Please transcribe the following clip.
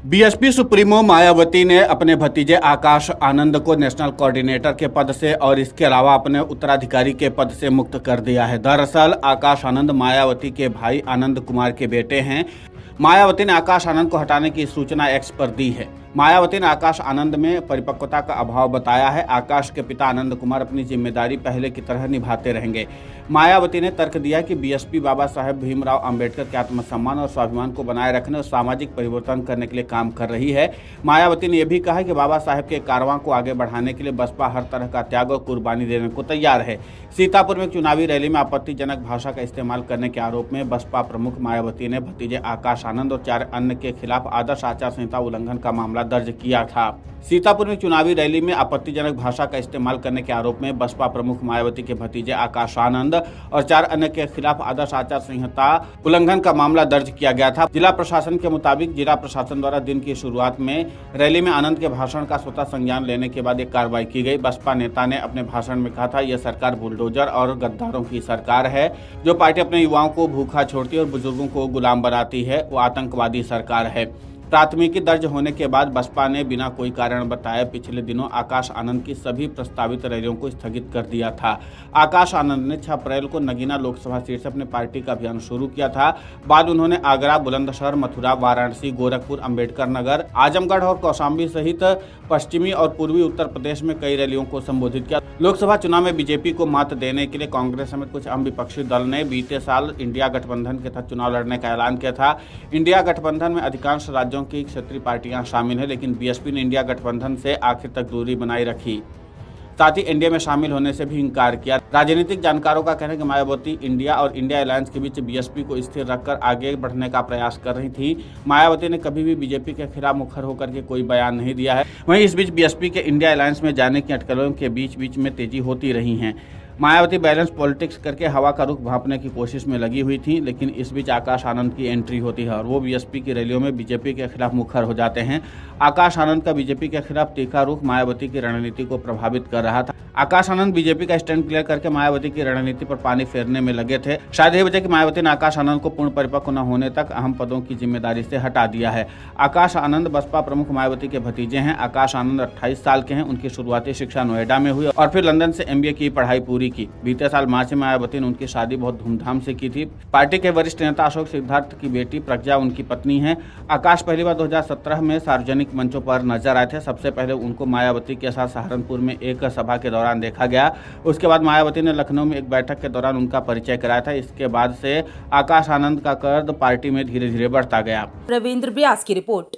BSP supremo Mayawati ने अपने भतीजे आकाश आनंद को नेशनल कोऑर्डिनेटर के पद से और इसके अलावा अपने उत्तराधिकारी के पद से मुक्त कर दिया है। दरअसल आकाश आनंद मायावती के भाई आनंद कुमार के बेटे हैं। मायावती ने आकाश आनंद को हटाने की सूचना एक्स पर दी है। मायावती ने आकाश आनंद में परिपक्वता का अभाव बताया है। आकाश के पिता आनंद कुमार अपनी जिम्मेदारी पहले की तरह निभाते रहेंगे। मायावती ने तर्क दिया कि बीएसपी बाबा साहेब भीमराव अंबेडकर के आत्मसम्मान और स्वाभिमान को बनाए रखने और सामाजिक परिवर्तन करने के लिए काम कर रही है। मायावती ने यह भी कहा कि बाबा साहेब के कारवां को आगे बढ़ाने के लिए बसपा हर तरह का त्याग और कुर्बानी देने को तैयार है। सीतापुर में एक चुनावी रैली में आपत्तिजनक भाषा का इस्तेमाल करने के आरोप में बसपा प्रमुख मायावती ने भतीजे आकाश आनंद और 4 अन्य के खिलाफ आदर्श आचार संहिता उल्लंघन का मामला दर्ज किया था। सीतापुर में चुनावी रैली में आपत्तिजनक भाषा का इस्तेमाल करने के आरोप में बसपा प्रमुख मायावती के भतीजे आकाश आनंद और 4 अन्य के खिलाफ आदर्श आचार संहिता उल्लंघन का मामला दर्ज किया गया था। जिला प्रशासन के मुताबिक जिला प्रशासन द्वारा दिन की शुरुआत में रैली में आनंद के भाषण का स्वतः संज्ञान लेने के बाद एक कार्रवाई की गई। बसपा नेता ने अपने भाषण में कहा था, यह सरकार बुलडोजर और गद्दारों की सरकार है। जो पार्टी अपने युवाओं को भूखा छोड़ती है और बुजुर्गों को गुलाम बनाती है, वो आतंकवादी सरकार है। प्राथमिकी दर्ज होने के बाद बसपा ने बिना कोई कारण बताए पिछले दिनों आकाश आनंद की सभी प्रस्तावित रैलियों को स्थगित कर दिया था। आकाश आनंद ने 6 अप्रैल को नगीना लोकसभा सीट से अपने पार्टी का अभियान शुरू किया था। बाद उन्होंने आगरा, बुलंदशहर, मथुरा, वाराणसी, गोरखपुर, अंबेडकर नगर, आजमगढ़ और कौशाम्बी सहित पश्चिमी और पूर्वी उत्तर प्रदेश में कई रैलियों को संबोधित किया। लोकसभा चुनाव में बीजेपी को मात देने के लिए कांग्रेस समेत कुछ अहम विपक्षी दल ने बीते साल इंडिया गठबंधन के तहत चुनाव लड़ने का ऐलान किया था। इंडिया गठबंधन में अधिकांश राज्यों की क्षेत्रीय पार्टियां शामिल हैं, लेकिन बीएसपी ने इंडिया गठबंधन से आखिर तक दूरी बनाए रखी, साथ ही एनडीए में शामिल होने से भी इंकार किया। राजनीतिक जानकारों का कहना है कि मायावती इंडिया और इंडिया अलायंस के बीच बीएसपी को स्थिर रखकर आगे बढ़ने का प्रयास कर रही थी। मायावती ने कभी भी बीजेपी के खिलाफ मुखर होकर के कोई बयान नहीं दिया है। वहीं इस बीच बीएसपी के इंडिया अलायंस में जाने की अटकलों के बीच में तेजी होती रही है। मायावती बैलेंस पॉलिटिक्स करके हवा का रुख भांपने की कोशिश में लगी हुई थी, लेकिन इस बीच आकाश आनंद की एंट्री होती है और वो बीएसपी की रैलियों में बीजेपी के खिलाफ मुखर हो जाते हैं। आकाश आनंद का बीजेपी के खिलाफ तीखा रुख मायावती की रणनीति को प्रभावित कर रहा था। आकाश आनंद बीजेपी का स्टैंड क्लियर करके मायावती की रणनीति पर पानी फेरने में लगे थे। शायद यही वजह कि मायावती ने आकाश आनंद को पूर्ण परिपक्व न होने तक अहम पदों की जिम्मेदारी से हटा दिया है। आकाश आनंद बसपा प्रमुख मायावती के भतीजे हैं। आकाश आनंद 28 साल के हैं। उनकी शुरुआती शिक्षा नोएडा में हुई और फिर लंदन से एमबीए की पढ़ाई पूरी की। बीते साल मार्च में मायावती ने उनकी शादी बहुत धूमधाम से की थी। पार्टी के वरिष्ठ नेता अशोक सिद्धार्थ की बेटी प्रज्ञा उनकी पत्नी है। आकाश पहली बार 2017 में सार्वजनिक मंचों पर नजर आए थे। सबसे पहले उनको मायावती के साथ सहारनपुर में एक सभा के दौरान देखा गया। उसके बाद मायावती ने लखनऊ में एक बैठक के दौरान उनका परिचय कराया था। इसके बाद से आकाश आनंद का कद पार्टी में धीरे धीरे बढ़ता गया। रविंद्र व्यास की रिपोर्ट।